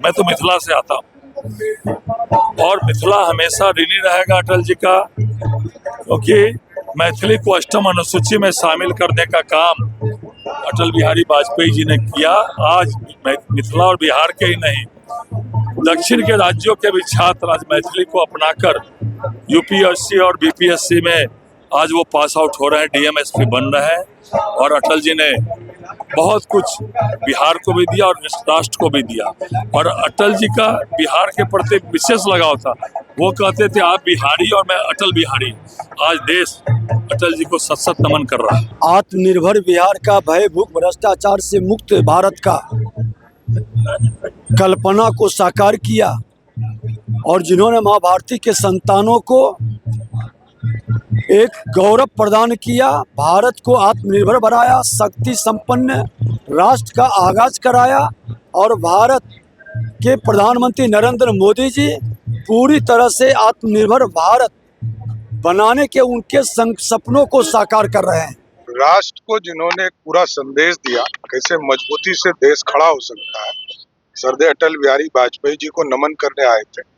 मैं तो मिथिला से आता हूँ और मिथिला हमेशा ऋणी रहेगा अटल जी का, क्योंकि मैथिली को अष्टम अनुसूची में शामिल करने का काम अटल बिहारी वाजपेयी जी ने किया। आज मिथिला और बिहार के ही नहीं, दक्षिण के राज्यों के भी छात्र आज मैथिली को अपनाकर यूपीएससी और बीपीएससी में आज वो पास आउट हो रहे हैं, डीएमएसपी बन रहे हैं। और अटल जी ने बहुत कुछ बिहार को भी दिया और राष्ट्र को भी दिया। और अटल जी का बिहार के प्रति विशेष लगाव था। वो कहते थे आप बिहारी और मैं अटल बिहारी। आज देश अटल जी को सत सत नमन कर रहा है। आत्मनिर्भर बिहार का, भय भूख भ्रष्टाचार से मुक्त भारत का कल्पना को साकार किया और जिन्होंने माँ भारती के संतानों को एक गौरव प्रदान किया, भारत को आत्मनिर्भर बनाया, शक्ति संपन्न राष्ट्र का आगाज कराया और भारत के प्रधानमंत्री नरेंद्र मोदी जी पूरी तरह से आत्मनिर्भर भारत बनाने के उनके सपनों को साकार कर रहे हैं। राष्ट्र को जिन्होंने एक पूरा संदेश दिया कैसे मजबूती से देश खड़ा हो सकता है, सरदार अटल बिहारी वाजपेयी जी को नमन करने आए थे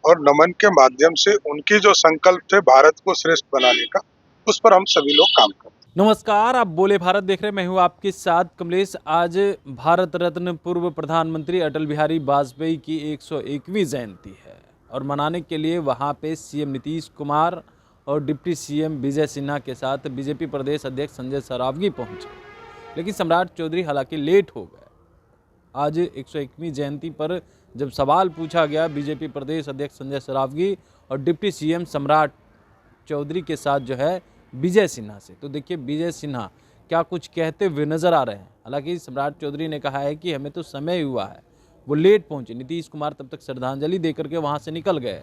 और नमन के माध्यम से उनकी जो संकल्प थे भारत को श्रेष्ठ बनाने का, उस पर हम सभी लोग काम करते हैं। नमस्कार, आप बोले भारत देख रहे हैं। मैं हूं आपके साथ कमलेश। आज भारत रत्न पूर्व प्रधानमंत्री अटल बिहारी वाजपेयी की 101वीं जयंती है और मनाने के लिए वहां पे सीएम नीतीश कुमार और डिप्टी सीएम विजय सिन्हा के साथ बीजेपी प्रदेश अध्यक्ष संजय सरावगी पहुंचे, लेकिन सम्राट चौधरी हालांकि लेट हो गए। आज 101वीं जयंती पर जब सवाल पूछा गया बीजेपी प्रदेश अध्यक्ष संजय सरावगी और डिप्टी सीएम सम्राट चौधरी के साथ जो है विजय सिन्हा से, तो देखिए विजय सिन्हा क्या कुछ कहते हुए नजर आ रहे हैं। हालांकि सम्राट चौधरी ने कहा है कि हमें तो समय हुआ है, वो लेट पहुंचे। नीतीश कुमार तब तक श्रद्धांजलि दे करके वहां से निकल गए।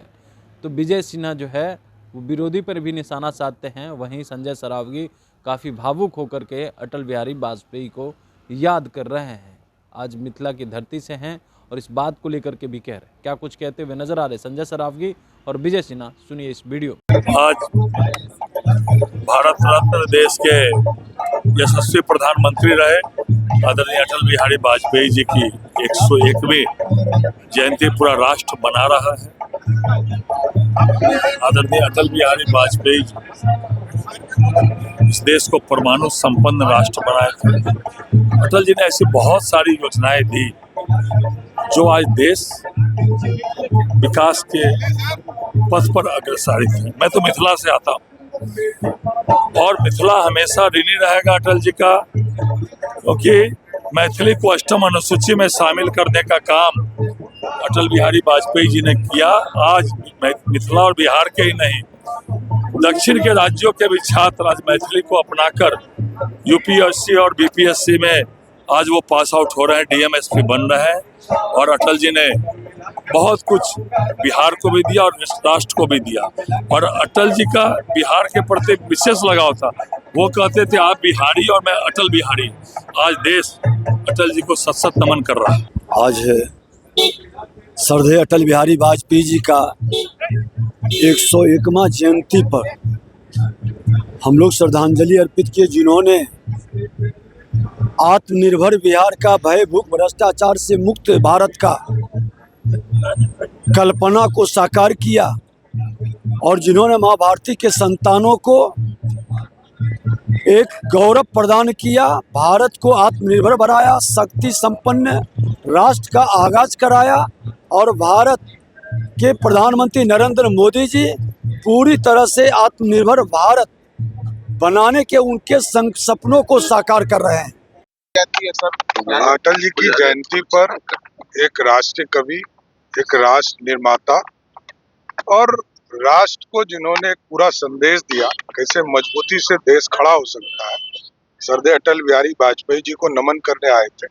तो विजय सिन्हा जो है वो विरोधी पर भी निशाना साधते हैं। वहीं संजय सरावगी काफ़ी भावुक होकर के अटल बिहारी वाजपेयी को याद कर रहे हैं। आज मिथिला की धरती से हैं और इस बात को लेकर के भी कह रहे हैं। क्या कुछ कहते हुए नजर आ रहे संजय सरावगी और विजय सिन्हा, सुनिए इस वीडियो। आज भारत रत्न देश के यशस्वी प्रधानमंत्री रहे आदरणीय अटल बिहारी वाजपेयी जी की 101वीं जयंती पूरा राष्ट्र मना रहा है। आदरणीय अटल बिहारी वाजपेयी जी इस देश को परमाणु संपन्न राष्ट्र बनाए थे। अटल जी ने ऐसी बहुत सारी योजनाएं दी जो आज देश विकास के पथ पर अग्रसरित है। मैं तो मिथिला से आता हूँ और मिथिला हमेशा ऋणी रहेगा अटल जी का, क्योंकि मैथिली को अष्टम अनुसूची में शामिल करने का काम अटल बिहारी वाजपेयी जी ने किया। आज मिथिला और बिहार के ही नहीं, दक्षिण के राज्यों के भी छात्र आज मैथिली को अपनाकर यूपीएससी और बीपीएससी में आज वो पास आउट हो रहे हैं, डीएमएसपी बन रहे हैं। और अटल जी ने बहुत कुछ बिहार को भी दिया और राष्ट्र को भी दिया। और अटल जी का बिहार के प्रति विशेष लगाव था। वो कहते थे आप बिहारी और मैं अटल बिहारी। आज देश अटल जी को सत सत नमन कर रहा है। आज सरदार अटल बिहारी वाजपेयी जी का 101वां जयंती पर हम लोग श्रद्धांजलि अर्पित किए, जिन्होंने आत्मनिर्भर बिहार का, भय भूख भ्रष्टाचार से मुक्त भारत का कल्पना को साकार किया और जिन्होंने माँ भारती के संतानों को एक गौरव प्रदान किया, भारत को आत्मनिर्भर बनाया, शक्ति संपन्न राष्ट्र का आगाज कराया और भारत के प्रधानमंत्री नरेंद्र मोदी जी पूरी तरह से आत्मनिर्भर भारत बनाने के उनके सपनों को साकार कर रहे हैं। अटल जी की जयंती पर एक राष्ट्रीय कवि, एक राष्ट्र निर्माता और राष्ट्र को जिन्होंने एक पूरा संदेश दिया कैसे मजबूती से देश खड़ा हो सकता है, सरदार अटल बिहारी वाजपेयी जी को नमन करने आए थे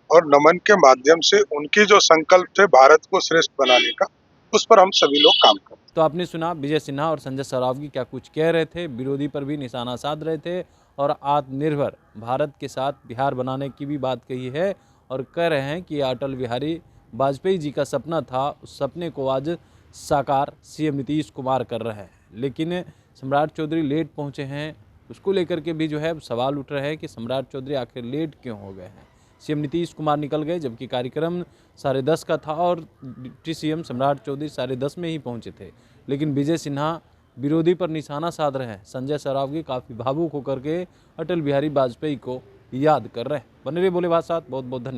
और नमन के माध्यम से उनकी जो संकल्प थे भारत को श्रेष्ठ बनाने का, उस पर हम सभी लोग काम करते हैं। तो आपने सुना विजय सिन्हा और संजय सरावगी क्या कुछ कह रहे थे, विरोधी पर भी निशाना साध रहे थे और आत्मनिर्भर भारत के साथ बिहार बनाने की भी बात कही है और कह रहे हैं कि अटल बिहारी वाजपेयी जी का सपना था, उस सपने को आज साकार सीएम नीतीश कुमार कर रहे हैं। लेकिन सम्राट चौधरी लेट पहुंचे हैं, उसको लेकर के भी जो है सवाल उठ रहे हैं कि सम्राट चौधरी आखिर लेट क्यों हो गए हैं। सीएम नीतीश कुमार निकल गए, जबकि कार्यक्रम 10:30 का था और डिप्टी सीएम सम्राट चौधरी 10:30 में ही पहुंचे थे। लेकिन विजय सिन्हा विरोधी पर निशाना साध रहे हैं। संजय सरावगी काफ़ी भावुक होकर के अटल बिहारी वाजपेयी को याद कर रहे हैं। बने रहिए भोले बात साथ, बहुत बहुत धन्यवाद।